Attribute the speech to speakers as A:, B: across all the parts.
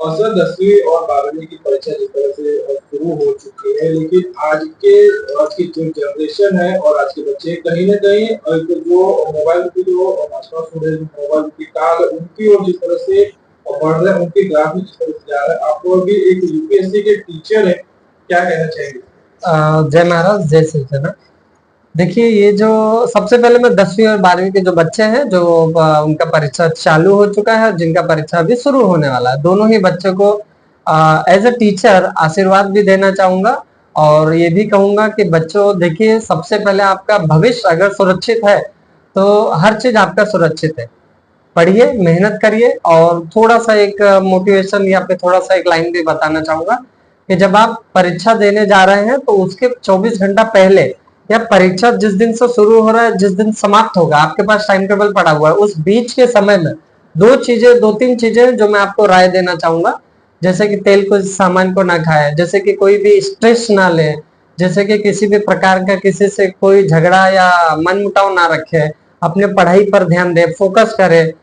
A: और सर 10वीं और 12वीं की परीक्षा जिस तरह से शुरू हो चुकी है, लेकिन आज की जो जनरेशन है और आज के बच्चे कहीं न कहीं तो जो मोबाइल की जो मास्टर स्टूडेंट मोबाइल की काल उनकी ओर जिस तरह से बढ़ रहे हैं, उनके ग्राफ में जिस तरह से जा रहा है, आप लोग भी एक यूपीएससी के टीचर हैं, क्या कहना चाहेंगे?
B: जय महाराज, जय श्री कृष्ण। देखिए, ये जो सबसे पहले मैं 10वीं और 12वीं के जो बच्चे हैं, जो उनका परीक्षा चालू हो चुका है, जिनका परीक्षा अभी शुरू होने वाला है, दोनों ही बच्चों को एज अ टीचर आशीर्वाद भी देना चाहूंगा। और ये भी कहूंगा कि बच्चों, देखिए, सबसे पहले आपका भविष्य अगर सुरक्षित है तो हर चीज आपका सुरक्षित है। पढ़िए, मेहनत करिए। और थोड़ा सा एक मोटिवेशन या फिर थोड़ा सा एक लाइन भी बताना चाहूंगा कि जब आप परीक्षा देने जा रहे हैं तो उसके 24 घंटा पहले, या परीक्षा जिस दिन से शुरू हो रहा है, जिस दिन समाप्त होगा, आपके पास टाइम टेबल पड़ा हुआ है, उस बीच के समय में दो तीन चीजें जो मैं आपको राय देना चाहूंगा। जैसे कि तेल को सामान को ना खाए, जैसे कि कोई भी स्ट्रेस ना ले, जैसे कि किसी भी प्रकार का किसी से कोई झगड़ा या मनमुटाव ना रखे, अपने पढ़ाई पर ध्यान दे, फोकस करे।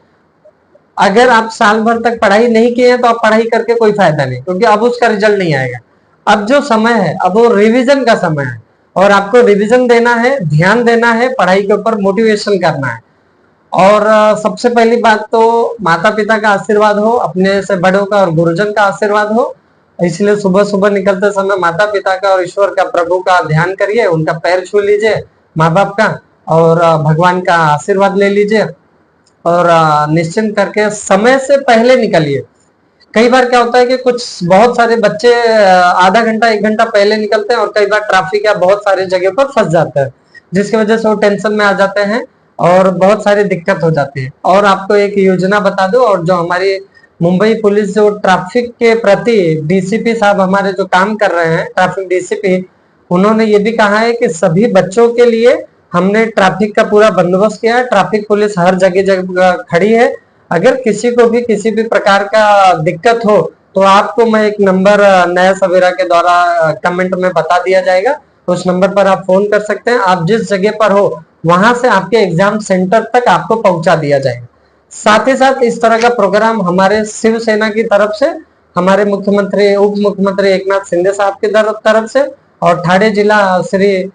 B: अगर आप साल भर तक पढ़ाई नहीं किए हैं तो आप पढ़ाई करके कोई फायदा नहीं, क्योंकि अब उसका रिजल्ट नहीं आएगा। अब जो समय है, अब वो रिवीजन का समय है, और आपको रिवीजन देना है, ध्यान देना है, पढ़ाई के ऊपर मोटिवेशन करना है। और सबसे पहली बात तो माता पिता का आशीर्वाद हो, अपने से बड़ों का और गुरुजन का आशीर्वाद हो। इसलिए सुबह सुबह निकलते समय माता पिता का और ईश्वर का, प्रभु का ध्यान करिए, उनका पैर छू लीजिए, माँ बाप का, और भगवान का आशीर्वाद ले लीजिए। और निश्चिंत करके समय से पहले निकलिए। कई बार क्या होता है कि कुछ बहुत सारे बच्चे आधा घंटा एक घंटा पहले निकलते हैं, और कई बार ट्रैफिक या बहुत सारी जगह पर फंस जाते हैं, जिसकी वजह से वो टेंशन में आ जाते हैं और बहुत सारी दिक्कत हो जाती है। और आपको एक योजना बता दूं, और जो हमारी मुंबई पुलिस जो ट्रैफिक के प्रति डीसीपी साहब हमारे जो काम कर रहे हैं, ट्रैफिक डीसीपी, उन्होंने ये भी कहा है कि सभी बच्चों के लिए हमने ट्रैफिक का पूरा बंदोबस्त किया है। ट्रैफिक पुलिस हर जगह जगह खड़ी है। अगर किसी को भी किसी भी प्रकार का दिक्कत हो तो आपको मैं एक नंबर नया सवेरा के द्वारा कमेंट में बता दिया जाएगा। तो उस नंबर पर आप फोन कर सकते हैं। आप जिस जगह पर हो वहां से आपके एग्जाम सेंटर तक आपको पहुंचा दिया जाएगा। साथ ही साथ इस तरह का प्रोग्राम हमारे शिवसेना की तरफ से, हमारे मुख्यमंत्री उप मुख्यमंत्री एकनाथ शिंदे साहब की तरफ से, और ठाणे जिला श्री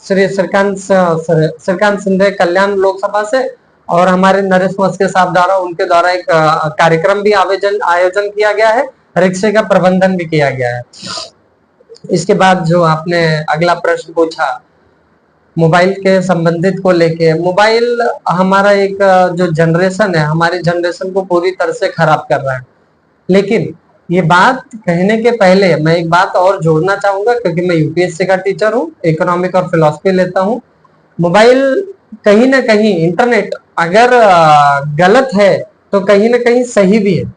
B: श्रीकांत शिंदे कल्याण लोकसभा से, और हमारे नरेश मस्के साहब द्वारा, उनके द्वारा एक कार्यक्रम भी आयोजन किया गया है। रिक्शे का प्रबंधन भी किया गया है। इसके बाद जो आपने अगला प्रश्न पूछा मोबाइल के संबंधित को लेके, मोबाइल हमारा एक जो जनरेशन है, हमारी जनरेशन को पूरी तरह से खराब कर रहा है। लेकिन ये बात कहने के पहले मैं एक बात और जोड़ना चाहूंगा, क्योंकि मैं यूपीएससी का टीचर हूँ, इकोनॉमिक और फिलोसफी लेता हूँ। मोबाइल कहीं ना कहीं, इंटरनेट अगर गलत है तो कहीं ना कहीं सही भी है।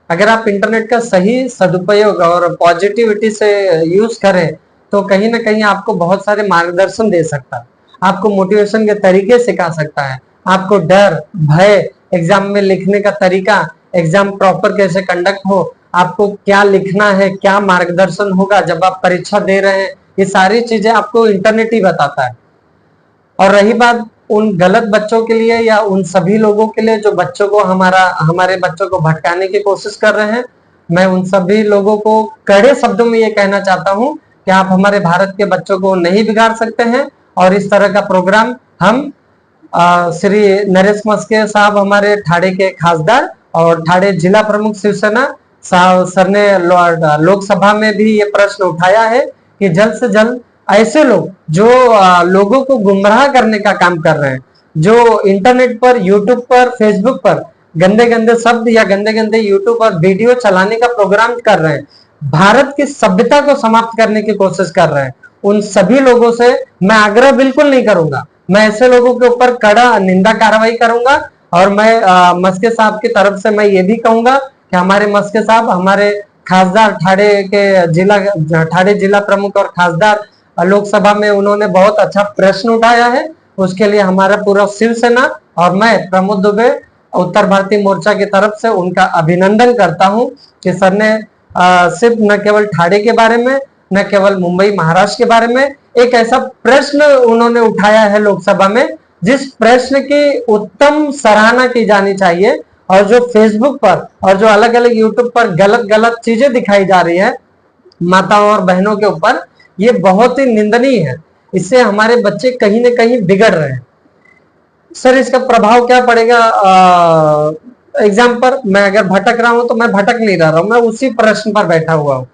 B: अगर आप इंटरनेट का सही सदुपयोग और पॉजिटिविटी से यूज करें तो कहीं ना कहीं आपको बहुत सारे मार्गदर्शन दे सकता है, आपको मोटिवेशन के तरीके सिखा सकता है, आपको डर भय, एग्जाम में लिखने का तरीका, एग्जाम प्रॉपर कैसे कंडक्ट हो, आपको क्या लिखना है, क्या मार्गदर्शन होगा जब आप परीक्षा दे रहे हैं, ये सारी चीजें आपको इंटरनेट ही बताता है। और रही बात उन गलत बच्चों के लिए या उन सभी लोगों के लिए जो बच्चों को हमारे बच्चों को भटकाने की कोशिश कर रहे हैं, मैं उन सभी लोगों को कड़े शब्दों में ये कहना चाहता हूं कि आप हमारे भारत के बच्चों को नहीं बिगाड़ सकते हैं। और इस तरह का प्रोग्राम हम श्री नरेश मस्के साहब, हमारे ठाणे के खासदार और ठाणे जिला प्रमुख शिवसेना साहब सर ने लोकसभा में भी ये प्रश्न उठाया है कि जल्द से जल्द ऐसे लोग जो लोगों को गुमराह करने का काम कर रहे हैं, जो इंटरनेट पर, यूट्यूब पर, फेसबुक पर गंदे गंदे शब्द या गंदे गंदे यूट्यूब पर वीडियो चलाने का प्रोग्राम कर रहे हैं, भारत की सभ्यता को समाप्त करने की कोशिश कर रहे हैं, उन सभी लोगों से मैं आग्रह बिल्कुल नहीं करूंगा। मैं ऐसे लोगों के ऊपर कड़ा निंदा कार्रवाई करूंगा। और मैं मस्के साहब की तरफ से मैं ये भी कहूंगा कि हमारे मस्के साहब, हमारे खासदार ठाणे जिला प्रमुख और खासदार लोकसभा में, उन्होंने बहुत अच्छा प्रश्न उठाया है। उसके लिए हमारा पूरा शिवसेना और मैं प्रमोद दुबे उत्तर भारतीय मोर्चा की तरफ से उनका अभिनंदन करता हूं कि सर ने सिर्फ न केवल ठाणे के बारे में, न केवल मुंबई महाराष्ट्र के बारे में एक ऐसा प्रश्न उन्होंने उठाया है लोकसभा में, जिस प्रश्न की उत्तम सराहना की जानी चाहिए और जो फेसबुक पर और जो अलग अलग यूट्यूब पर गलत गलत चीजें दिखाई जा रही है माताओं और बहनों के ऊपर, ये बहुत ही निंदनीय है। इससे हमारे बच्चे कहीं ना कहीं बिगड़ रहे हैं। सर इसका प्रभाव क्या पड़ेगा? एग्जाम पर मैं अगर भटक रहा हूं तो मैं भटक नहीं रहा हूं, मैं उसी प्रश्न पर बैठा हुआ हूं।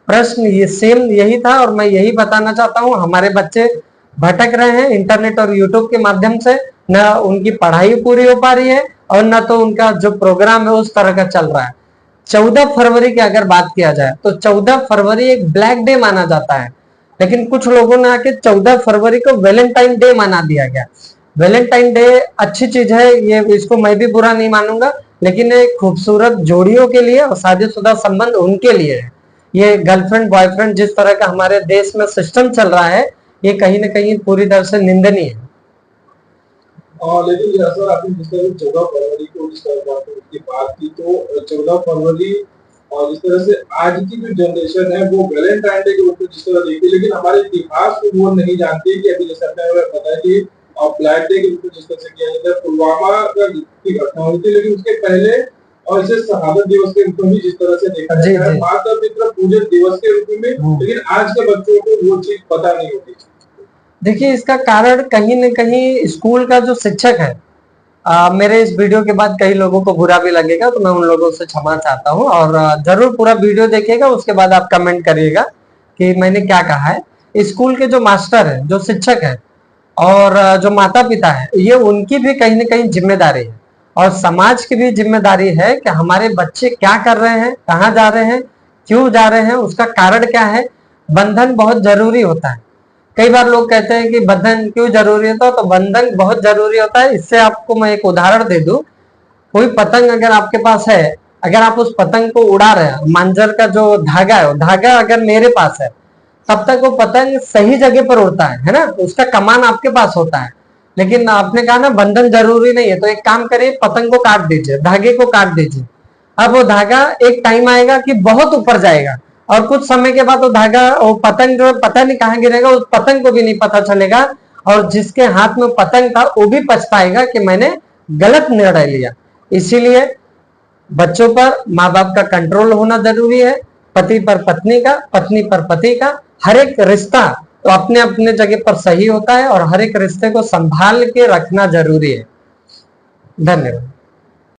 B: प्रश्न ये सेम यही था और मैं यही बताना चाहता हूं, हमारे बच्चे भटक रहे हैं इंटरनेट और यूट्यूब के माध्यम से। न उनकी पढ़ाई पूरी हो पा रही है और न तो उनका जो प्रोग्राम है उस तरह का चल रहा है। 14 फरवरी की अगर बात किया जाए तो 14 फरवरी एक ब्लैक डे माना जाता है, लेकिन कुछ लोगों ने आके 14 फरवरी को वैलेंटाइन डे मना दिया गया। वैलेंटाइन डे अच्छी चीज है, ये इसको मैं भी बुरा नहीं मानूंगा, लेकिन एक खूबसूरत जोड़ियों के लिए और शादीशुदा संबंध उनके लिए है। ये गर्लफ्रेंड बॉयफ्रेंड जिस तरह का हमारे देश में सिस्टम चल रहा है, ये कहीं ना कहीं पूरी तरह से निंदनीय है।
A: लेकिन सर आपने जिस तरह 14 फरवरी को जिस तरह की बात की, तो 14 फरवरी और जिस तरह से आज की जो जनरेशन है वो वैलेंटाइन डे के रूप में जिस तरह देखती है, लेकिन हमारे इतिहास को वो नहीं जानती कि अभी जैसे आपने पता है कि ब्लैक डे के रूप में जिस तरह से किया जाता है, पुलवामा की घटना हुई थी, लेकिन उसके पहले और इसे शहादत दिवस के रूप में भी जिस तरह से देखा जाता है, माता पिता पूजन दिवस के रूप में, लेकिन आज के बच्चों को वो चीज पता नहीं होती।
B: देखिए इसका कारण कहीं न कहीं स्कूल का जो शिक्षक है, मेरे इस वीडियो के बाद कई लोगों को बुरा भी लगेगा तो मैं उन लोगों से क्षमा चाहता हूं, और जरूर पूरा वीडियो देखिएगा, उसके बाद आप कमेंट करिएगा कि मैंने क्या कहा है। स्कूल के जो मास्टर है, जो शिक्षक है और जो माता पिता है, ये उनकी भी कहीं ना कहीं जिम्मेदारी है और समाज की भी जिम्मेदारी है कि हमारे बच्चे क्या कर रहे हैं, कहाँ जा रहे हैं, क्यों जा रहे हैं, उसका कारण क्या है। बंधन बहुत जरूरी होता है। कई बार लोग कहते हैं कि बंधन क्यों जरूरी होता है, तो बंधन बहुत जरूरी होता है। इससे आपको मैं एक उदाहरण दे दूं, कोई पतंग अगर आपके पास है, अगर आप उस पतंग को उड़ा रहे हैं, मांजर का जो धागा है, धागा अगर मेरे पास है, तब तक वो पतंग सही जगह पर उड़ता है ना, उसका कमान आपके पास होता है। लेकिन आपने कहा ना बंधन जरूरी नहीं है, तो एक काम करिए, पतंग को काट दीजिए, धागे को काट दीजिए। अब वो धागा एक टाइम आएगा कि बहुत ऊपर जाएगा और कुछ समय के बाद वो धागा, वो पतंग जो पता नहीं कहाँ गिरेगा, उस पतंग को भी नहीं पता चलेगा, और जिसके हाथ में पतंग था वो भी पछताएगा कि मैंने गलत निर्णय लिया। इसीलिए बच्चों पर माँ बाप का कंट्रोल होना जरूरी है, पति पर पत्नी का, पत्नी पर पति का। हर एक रिश्ता तो अपने अपने जगह पर सही होता है और हर एक रिश्ते को संभाल के रखना जरूरी है। धन्यवाद।